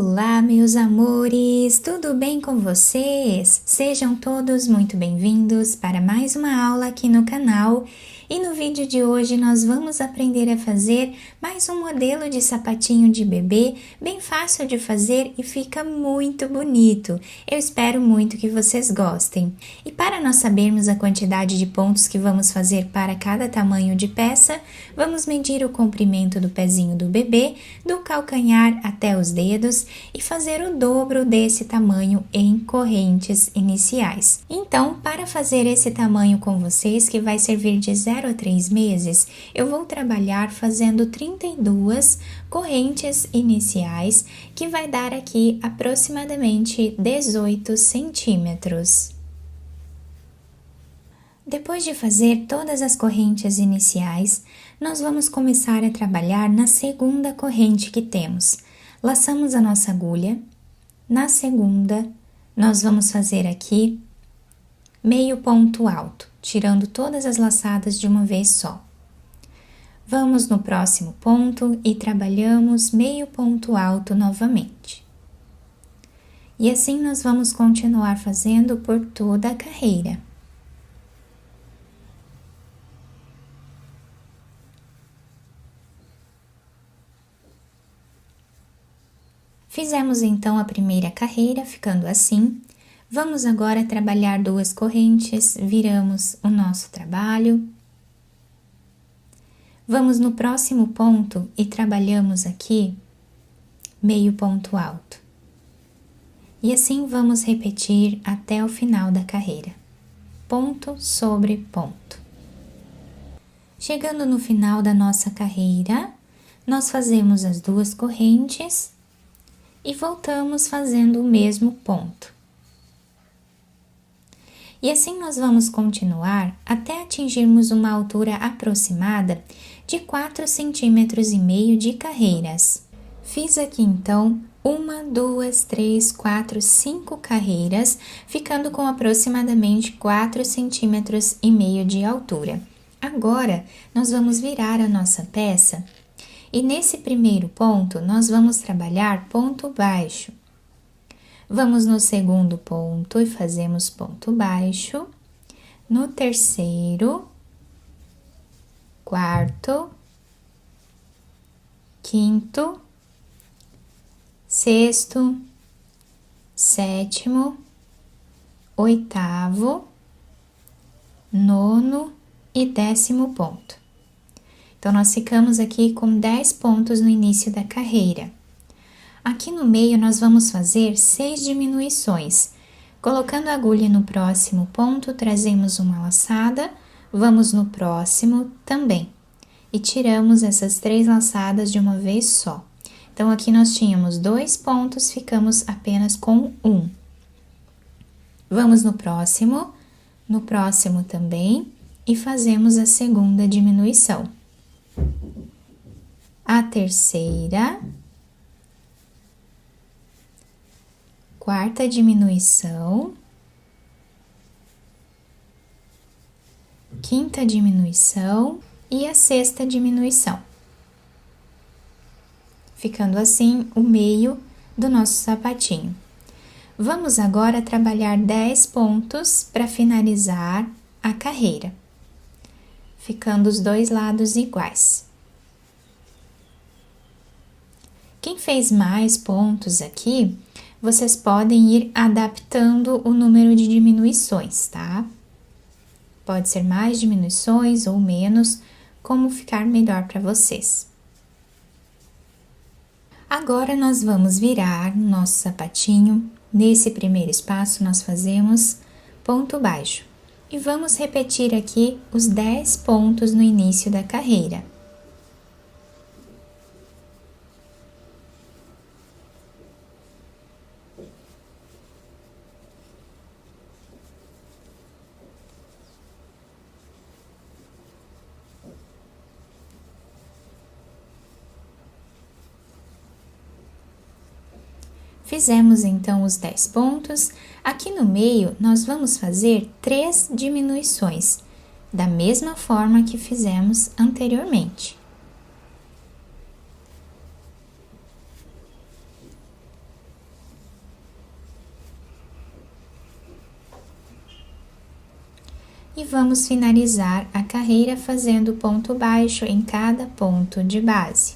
Olá, meus amores! Tudo bem com vocês? Sejam todos muito bem-vindos para mais uma aula aqui no canal. E no vídeo de hoje nós vamos aprender a fazer mais um modelo de sapatinho de bebê, bem fácil de fazer e fica muito bonito. Eu espero muito que vocês gostem. E para nós sabermos a quantidade de pontos que vamos fazer para cada tamanho de peça, vamos medir o comprimento do pezinho do bebê, do calcanhar até os dedos e fazer o dobro desse tamanho em correntes iniciais. Então, para fazer esse tamanho com vocês, que vai servir de 0 a 3 meses, eu vou trabalhar fazendo 32 correntes iniciais, que vai dar aqui aproximadamente 18 centímetros. Depois de fazer todas as correntes iniciais, nós vamos começar a trabalhar na segunda corrente que temos. Laçamos a nossa agulha. Na segunda, nós vamos fazer aqui meio ponto alto, tirando todas as laçadas de uma vez só. Vamos no próximo ponto e trabalhamos meio ponto alto novamente. E assim nós vamos continuar fazendo por toda a carreira. Fizemos então a primeira carreira, ficando assim. Vamos agora trabalhar duas correntes, viramos o nosso trabalho. Vamos no próximo ponto e trabalhamos aqui meio ponto alto. E assim vamos repetir até o final da carreira. Ponto sobre ponto. Chegando no final da nossa carreira, nós fazemos as duas correntes e voltamos fazendo o mesmo ponto. E assim nós vamos continuar até atingirmos uma altura aproximada de 4,5 centímetros de carreiras. Fiz aqui então 1, 2, 3, 4, 5 carreiras, ficando com aproximadamente 4,5 centímetros de altura. Agora, nós vamos virar a nossa peça e nesse primeiro ponto nós vamos trabalhar ponto baixo. Vamos no segundo ponto e fazemos ponto baixo, no terceiro, quarto, quinto, sexto, sétimo, oitavo, nono e 10º ponto. Então, nós ficamos aqui com 10 pontos no início da carreira. Aqui no meio, nós vamos fazer 6 diminuições. Colocando a agulha no próximo ponto, trazemos uma laçada, vamos no próximo também. E tiramos essas 3 laçadas de uma vez só. Então, aqui nós tínhamos 2 pontos, ficamos apenas com 1. Vamos no próximo também, e fazemos a segunda diminuição. A terceira, quarta diminuição, quinta diminuição e a sexta diminuição. Ficando assim o meio do nosso sapatinho. Vamos agora trabalhar 10 pontos para finalizar a carreira, ficando os dois lados iguais. Quem fez mais pontos aqui, vocês podem ir adaptando o número de diminuições, tá? Pode ser mais diminuições ou menos, como ficar melhor para vocês. Agora, nós vamos virar o nosso sapatinho. Nesse primeiro espaço, nós fazemos ponto baixo. E vamos repetir aqui os 10 pontos no início da carreira. Fizemos então os 10 pontos. Aqui no meio, nós vamos fazer 3 diminuições, da mesma forma que fizemos anteriormente. E vamos finalizar a carreira fazendo ponto baixo em cada ponto de base.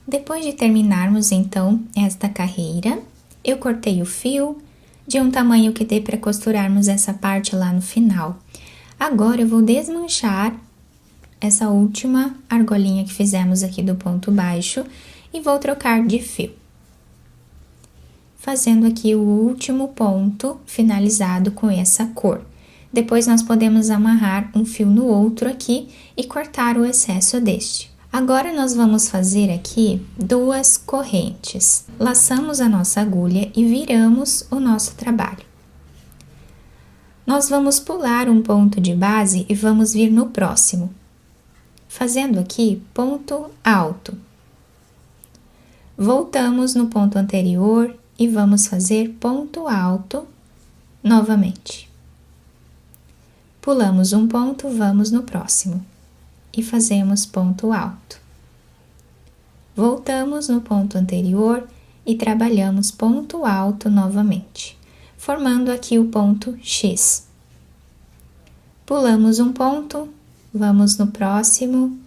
Depois de terminarmos então esta carreira, eu cortei o fio de um tamanho que dê para costurarmos essa parte lá no final. Agora eu vou desmanchar essa última argolinha que fizemos aqui do ponto baixo e vou trocar de fio. Fazendo aqui o último ponto finalizado com essa cor. Depois nós podemos amarrar um fio no outro aqui e cortar o excesso deste. Agora nós vamos fazer aqui 2 correntes. Laçamos a nossa agulha e viramos o nosso trabalho. Nós vamos pular um ponto de base e vamos vir no próximo, fazendo aqui ponto alto. Voltamos no ponto anterior e vamos fazer ponto alto novamente. Pulamos um ponto, vamos no próximo e fazemos ponto alto. Voltamos no ponto anterior e trabalhamos ponto alto novamente, formando aqui o ponto X. Pulamos um ponto, vamos no próximo,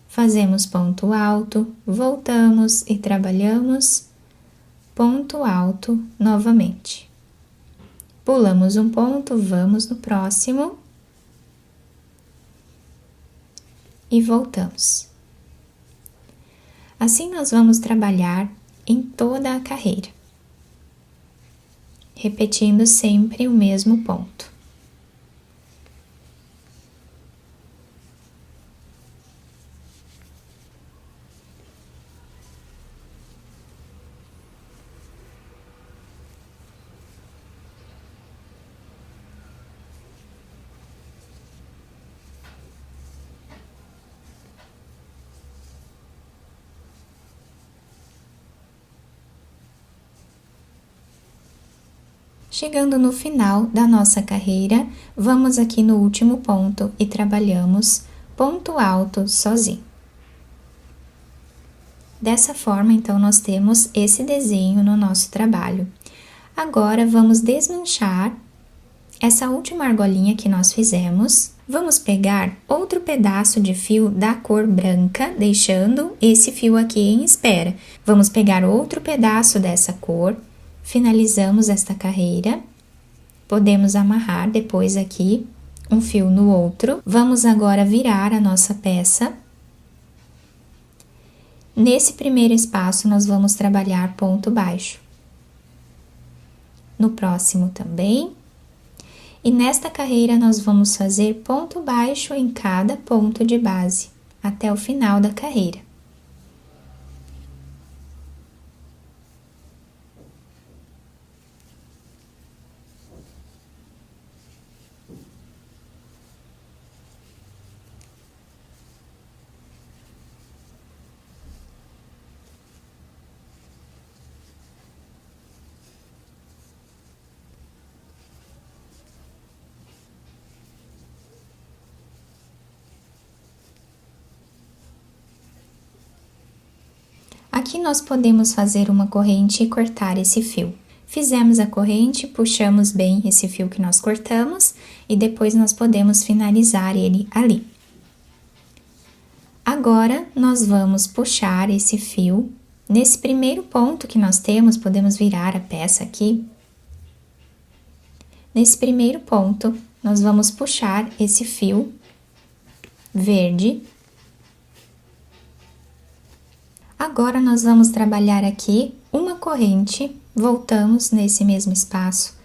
fazemos ponto alto, voltamos e trabalhamos ponto alto novamente. Pulamos um ponto, vamos no próximo e voltamos. Assim nós vamos trabalhar em toda a carreira, repetindo sempre o mesmo ponto. Chegando no final da nossa carreira, vamos aqui no último ponto e trabalhamos ponto alto sozinho. Dessa forma, então, nós temos esse desenho no nosso trabalho. Agora, vamos desmanchar essa última argolinha que nós fizemos. Vamos pegar outro pedaço de fio da cor branca, deixando esse fio aqui em espera. Vamos pegar outro pedaço dessa cor. Finalizamos esta carreira, podemos amarrar depois aqui um fio no outro. Vamos agora virar a nossa peça. Nesse primeiro espaço, nós vamos trabalhar ponto baixo. No próximo também. E nesta carreira, nós vamos fazer ponto baixo em cada ponto de base, até o final da carreira. Aqui nós podemos fazer uma corrente e cortar esse fio. Fizemos a corrente, puxamos bem esse fio que nós cortamos e depois nós podemos finalizar ele ali. Agora, nós vamos puxar esse fio. Nesse primeiro ponto que nós temos, podemos virar a peça aqui. Nesse primeiro ponto, nós vamos puxar esse fio verde. Agora, nós vamos trabalhar aqui uma corrente, voltamos nesse mesmo espaço,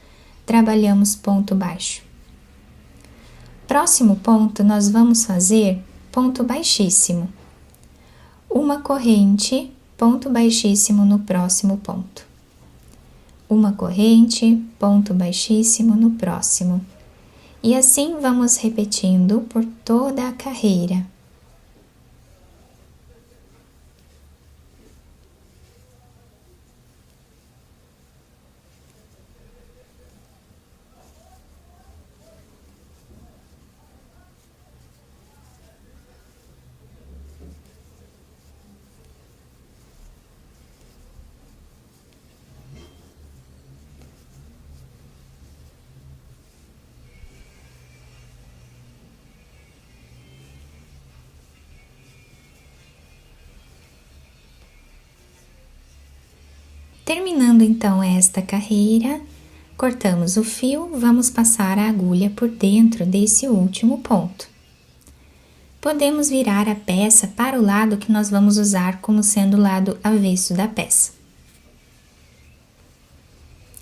trabalhamos ponto baixo. Próximo ponto, nós vamos fazer ponto baixíssimo. Uma corrente, ponto baixíssimo no próximo ponto. Uma corrente, ponto baixíssimo no próximo. E assim vamos repetindo por toda a carreira. Terminando então esta carreira, cortamos o fio, vamos passar a agulha por dentro desse último ponto. Podemos virar a peça para o lado que nós vamos usar como sendo o lado avesso da peça.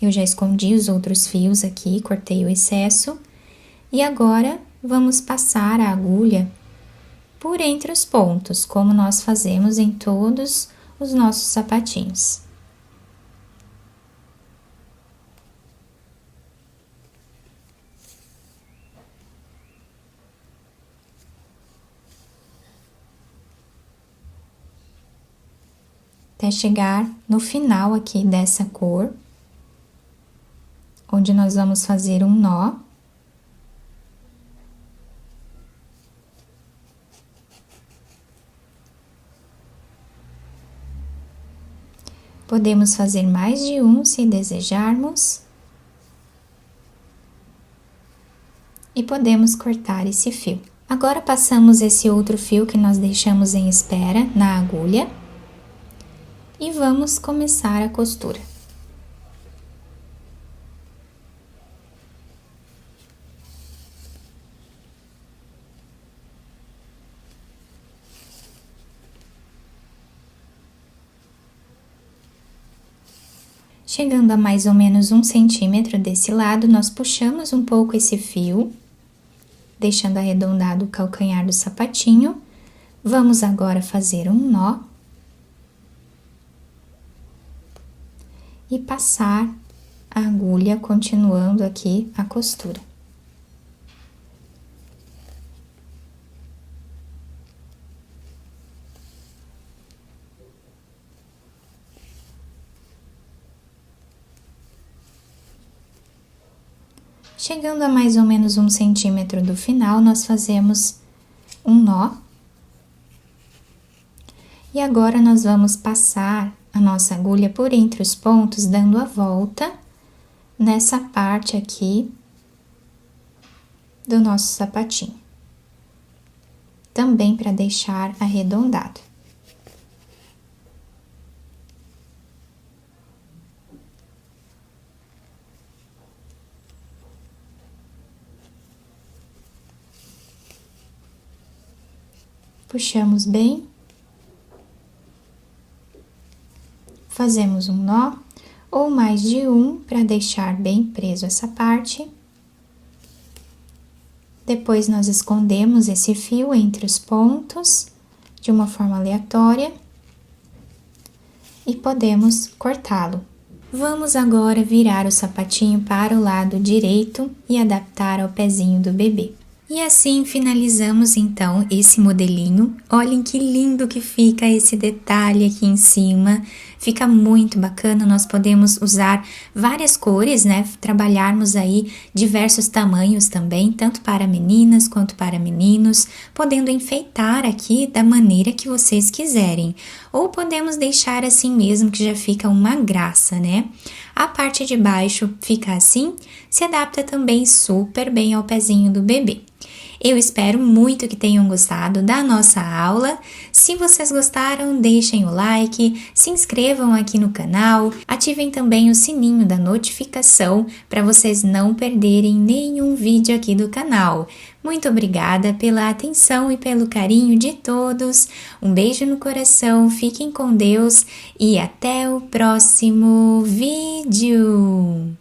Eu já escondi os outros fios aqui, cortei o excesso, e agora vamos passar a agulha por entre os pontos, como nós fazemos em todos os nossos sapatinhos. Até chegar no final aqui dessa cor, onde nós vamos fazer um nó. Podemos fazer mais de um se desejarmos. E podemos cortar esse fio. Agora passamos esse outro fio que nós deixamos em espera na agulha. E vamos começar a costura. Chegando a mais ou menos 1 centímetro desse lado, nós puxamos um pouco esse fio, deixando arredondado o calcanhar do sapatinho. Vamos agora fazer um nó. E passar a agulha, continuando aqui a costura. Chegando a mais ou menos 1 centímetro do final, nós fazemos um nó. E agora nós vamos passar a nossa agulha por entre os pontos, dando a volta nessa parte aqui do nosso sapatinho. Também para deixar arredondado. Puxamos bem. Fazemos um nó, ou mais de um, para deixar bem preso essa parte. Depois, nós escondemos esse fio entre os pontos, de uma forma aleatória. E podemos cortá-lo. Vamos agora virar o sapatinho para o lado direito e adaptar ao pezinho do bebê. E assim finalizamos então esse modelinho. Olhem que lindo que fica esse detalhe aqui em cima. Fica muito bacana, nós podemos usar várias cores, né? Trabalharmos aí diversos tamanhos também, tanto para meninas quanto para meninos, podendo enfeitar aqui da maneira que vocês quiserem. Ou podemos deixar assim mesmo, que já fica uma graça, né? A parte de baixo fica assim, se adapta também super bem ao pezinho do bebê. Eu espero muito que tenham gostado da nossa aula. Se vocês gostaram, deixem o like, se inscrevam aqui no canal, ativem também o sininho da notificação para vocês não perderem nenhum vídeo aqui do canal. Muito obrigada pela atenção e pelo carinho de todos. Um beijo no coração, fiquem com Deus e até o próximo vídeo!